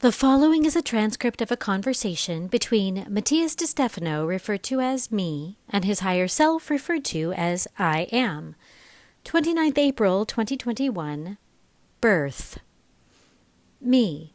The following is a transcript of a conversation between Matías De Stefano, referred to as me, and his higher self, referred to as I am. 29th April 2021. Birth. Me.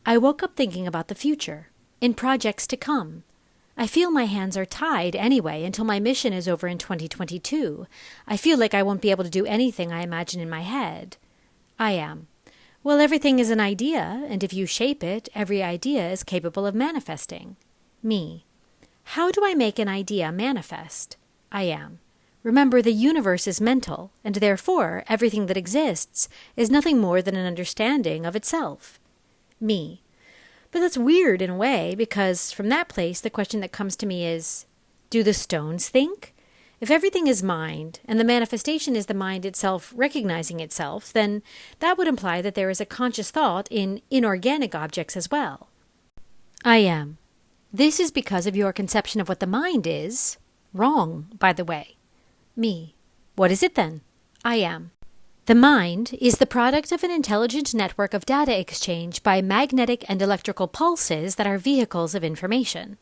I woke up thinking about the future, in projects to come. I feel my hands are tied anyway until my mission is over in 2022. I feel like I won't be able to do anything I imagine in my head. I am. Well, everything is an idea, and if you shape it, every idea is capable of manifesting. Me. How do I make an idea manifest? I am. Remember, the universe is mental, and therefore everything that exists is nothing more than an understanding of itself. Me. But that's weird in a way, because from that place the question that comes to me is, do the stones think? If everything is mind, and the manifestation is the mind itself recognizing itself, then that would imply that there is a conscious thought in inorganic objects as well. I am. This is because of your conception of what the mind is. Wrong, by the way. Me. What is it then? I am. The mind is the product of an intelligent network of data exchange by magnetic and electrical pulses that are vehicles of information.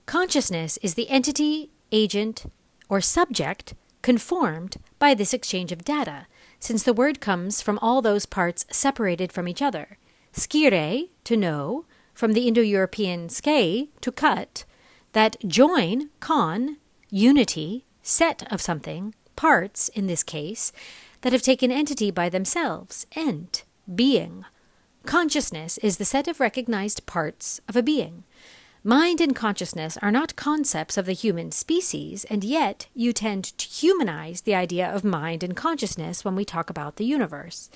Consciousness is the entity, agent, or subject conformed by this exchange of data, since the word comes from all those parts separated from each other. Skire, to know, from the Indo-European ske, to cut, that join, con, unity, set of something, parts, in this case, that have taken entity by themselves, ent, being. Consciousness is the set of recognized parts of a being. Mind and consciousness are not concepts of the human species, and yet you tend to humanize the idea of mind and consciousness when we talk about the universe.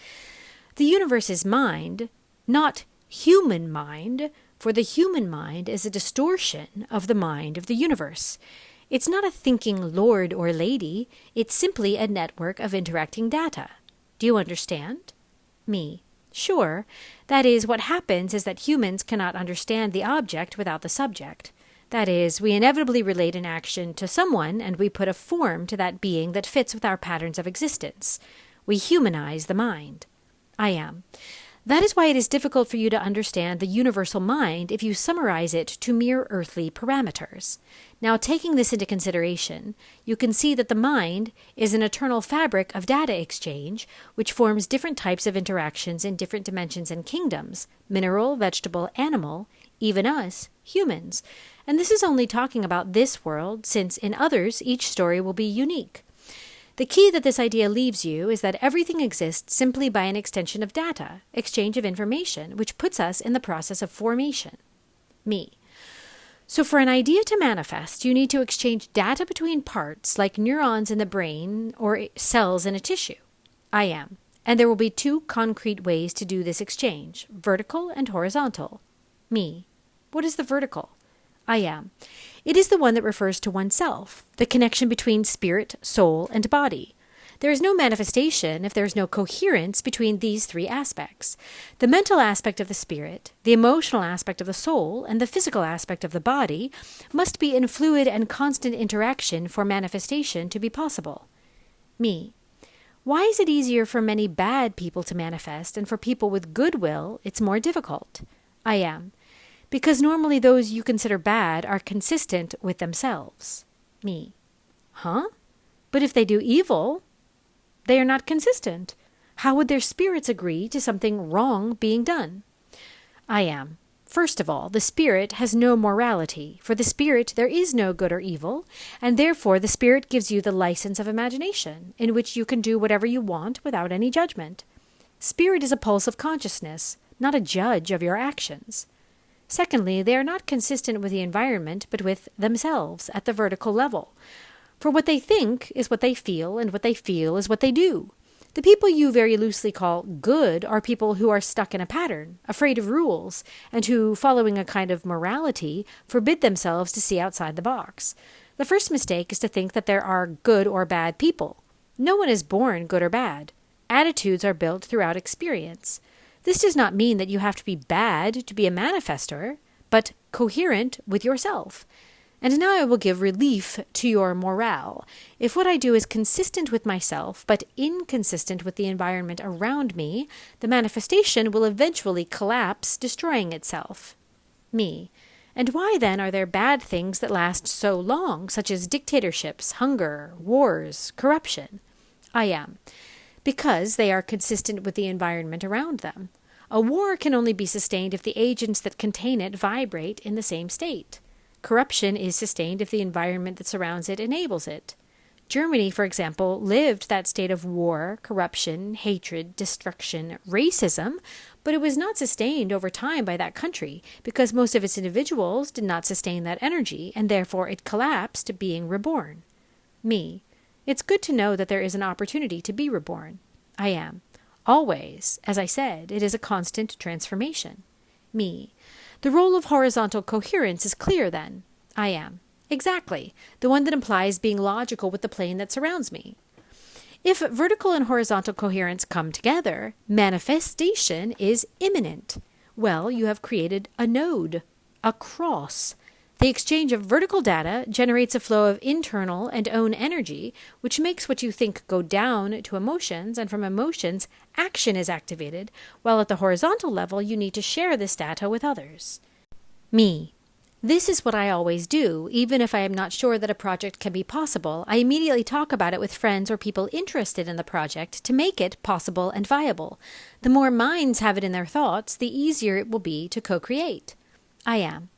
The universe is mind, not human mind, for the human mind is a distortion of the mind of the universe. It's not a thinking lord or lady, it's simply a network of interacting data. Do you understand? Me. Sure. That is, what happens is that humans cannot understand the object without the subject. That is, we inevitably relate an action to someone and we put a form to that being that fits with our patterns of existence. We humanize the mind. I am. That is why it is difficult for you to understand the universal mind if you summarize it to mere earthly parameters. Now, taking this into consideration, you can see that the mind is an eternal fabric of data exchange, which forms different types of interactions in different dimensions and kingdoms, mineral, vegetable, animal, even us, humans. And this is only talking about this world, since in others each story will be unique. The key that this idea leaves you is that everything exists simply by an extension of data, exchange of information, which puts us in the process of formation. Me. So for an idea to manifest, you need to exchange data between parts, like neurons in the brain or cells in a tissue. I am. And there will be two concrete ways to do this exchange, vertical and horizontal. Me. What is the vertical? I am. It is the one that refers to oneself, the connection between spirit, soul, and body. There is no manifestation if there is no coherence between these three aspects. The mental aspect of the spirit, the emotional aspect of the soul, and the physical aspect of the body must be in fluid and constant interaction for manifestation to be possible. Me. Why is it easier for many bad people to manifest, and for people with goodwill it's more difficult? I am. Because normally those you consider bad are consistent with themselves. Me. Huh? But if they do evil, they are not consistent. How would their spirits agree to something wrong being done? I am. First of all, the spirit has no morality. For the spirit there is no good or evil, and therefore the spirit gives you the license of imagination, in which you can do whatever you want without any judgment. Spirit is a pulse of consciousness, not a judge of your actions. Secondly, they are not consistent with the environment, but with themselves at the vertical level. For what they think is what they feel, and what they feel is what they do. The people you very loosely call good are people who are stuck in a pattern, afraid of rules, and who, following a kind of morality, forbid themselves to see outside the box. The first mistake is to think that there are good or bad people. No one is born good or bad. Attitudes are built throughout experience. This does not mean that you have to be bad to be a manifestor, but coherent with yourself. And now I will give relief to your morale. If what I do is consistent with myself, but inconsistent with the environment around me, the manifestation will eventually collapse, destroying itself. Me. And why then are there bad things that last so long, such as dictatorships, hunger, wars, corruption? I am. Because they are consistent with the environment around them. A war can only be sustained if the agents that contain it vibrate in the same state. Corruption is sustained if the environment that surrounds it enables it. Germany, for example, lived that state of war, corruption, hatred, destruction, racism, but it was not sustained over time by that country because most of its individuals did not sustain that energy, and therefore it collapsed, being reborn. Me. It's good to know that there is an opportunity to be reborn. I am. Always, as I said, it is a constant transformation. Me. The role of horizontal coherence is clear then. I am. Exactly. The one that implies being logical with the plane that surrounds me. If vertical and horizontal coherence come together, manifestation is imminent. Well, you have created a node, a cross. The exchange of vertical data generates a flow of internal and own energy, which makes what you think go down to emotions, and from emotions, action is activated, while at the horizontal level, you need to share this data with others. Me. This is what I always do. Even if I am not sure that a project can be possible, I immediately talk about it with friends or people interested in the project to make it possible and viable. The more minds have it in their thoughts, the easier it will be to co-create. I am.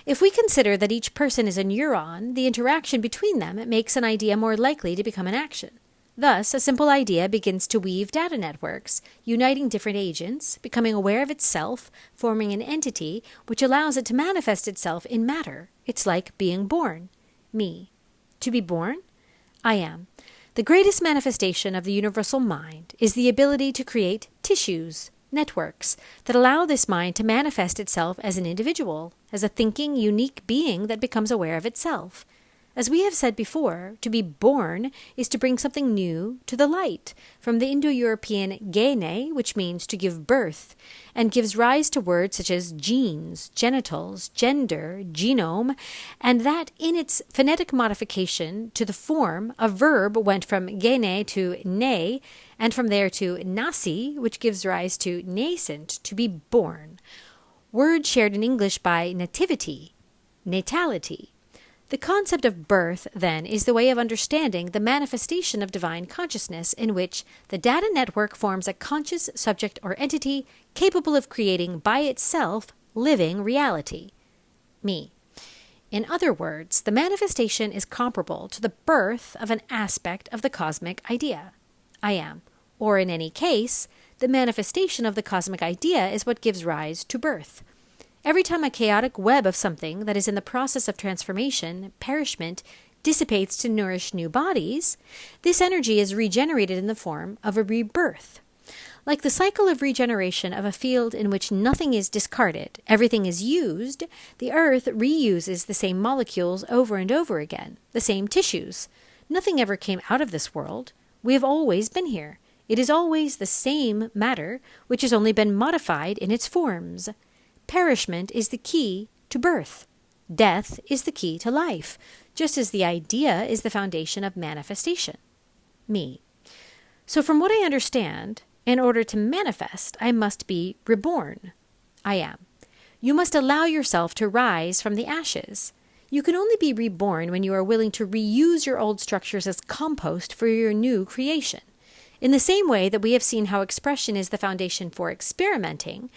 If we consider that each person is a neuron, the interaction between them makes an idea more likely to become an action. Thus, a simple idea begins to weave data networks, uniting different agents, becoming aware of itself, forming an entity which allows it to manifest itself in matter. It's like being born. Me. To be born? I am. The greatest manifestation of the universal mind is the ability to create tissues, networks, that allow this mind to manifest itself as an individual, as a thinking, unique being that becomes aware of itself. As we have said before, to be born is to bring something new to the light, from the Indo-European gene, which means to give birth, and gives rise to words such as genes, genitals, gender, genome, and that in its phonetic modification to the form, a verb went from gene to ne, and from there to nasi, which gives rise to nascent, to be born. Word shared in English by nativity, natality. The concept of birth, then, is the way of understanding the manifestation of divine consciousness in which the data network forms a conscious subject or entity capable of creating by itself living reality. Me. In other words, the manifestation is comparable to the birth of an aspect of the cosmic idea. I am. Or in any case, the manifestation of the cosmic idea is what gives rise to birth. Every time a chaotic web of something that is in the process of transformation, perishment, dissipates to nourish new bodies, this energy is regenerated in the form of a rebirth. Like the cycle of regeneration of a field in which nothing is discarded, everything is used, the earth reuses the same molecules over and over again, the same tissues. Nothing ever came out of this world. We have always been here. It is always the same matter, which has only been modified in its forms. Perishment is the key to birth. Death is the key to life, just as the idea is the foundation of manifestation. Me. So from what I understand, in order to manifest, I must be reborn. I am. You must allow yourself to rise from the ashes. You can only be reborn when you are willing to reuse your old structures as compost for your new creation. In the same way that we have seen how expression is the foundation for experimenting,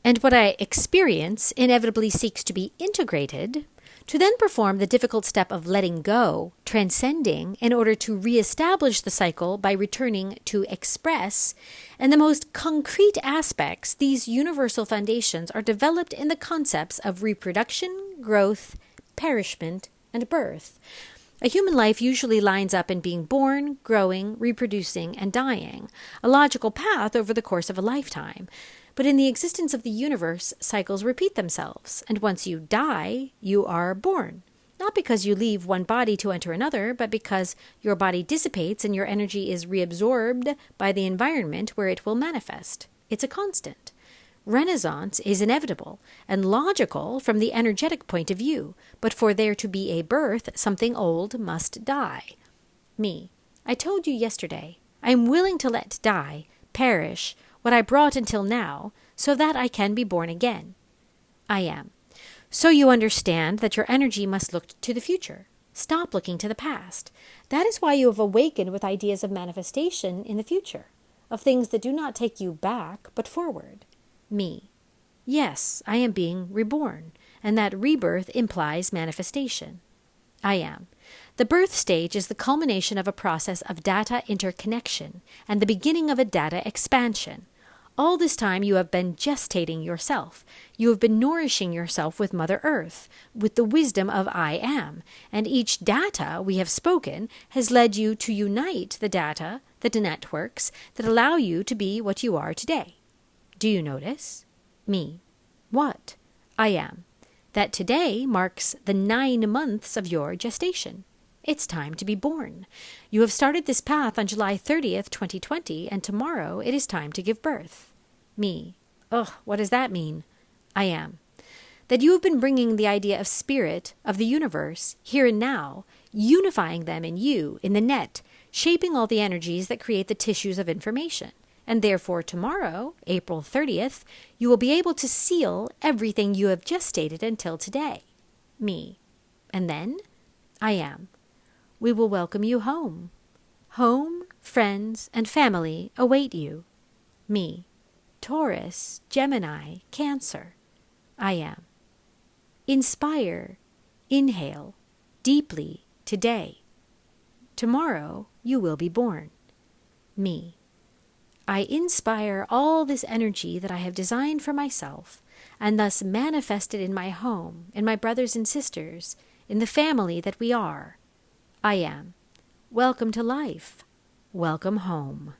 and what I experience inevitably seeks to be integrated, to then perform the difficult step of letting go, transcending, in order to reestablish the cycle by returning to express, and the most concrete aspects, these universal foundations are developed in the concepts of reproduction, growth, perishment, and birth. A human life usually lines up in being born, growing, reproducing, and dying, a logical path over the course of a lifetime. But in the existence of the universe, cycles repeat themselves, and once you die, you are born. Not because you leave one body to enter another, but because your body dissipates and your energy is reabsorbed by the environment where it will manifest. It's a constant. Renaissance is inevitable and logical from the energetic point of view, but for there to be a birth, something old must die. Me. I told you yesterday, I am willing to let die, perish, what I brought until now, so that I can be born again. I am. So you understand that your energy must look to the future. Stop looking to the past. That is why you have awakened with ideas of manifestation in the future, of things that do not take you back, but forward. Me. Yes, I am being reborn, and that rebirth implies manifestation. I am. The birth stage is the culmination of a process of data interconnection and the beginning of a data expansion. All this time you have been gestating yourself. You have been nourishing yourself with Mother Earth, with the wisdom of I am, and each data we have spoken has led you to unite the data, the networks, that allow you to be what you are today. Do you notice? Me. What? I am. That today marks the 9 months of your gestation. It's time to be born. You have started this path on July 30th, 2020, and tomorrow it is time to give birth. Me. Ugh, what does that mean? I am. That you have been bringing the idea of spirit, of the universe, here and now, unifying them in you, in the net, shaping all the energies that create the tissues of information. And therefore tomorrow, April 30th, you will be able to seal everything you have gestated until today. Me. And then? I am. We will welcome you home. Home, friends, and family await you. Me. Taurus, Gemini, Cancer. I am. Inspire, inhale, deeply today. Tomorrow you will be born. Me. I inspire all this energy that I have designed for myself, and thus manifest it in my home, in my brothers and sisters, in the family that we are. I am. Welcome to life. Welcome home.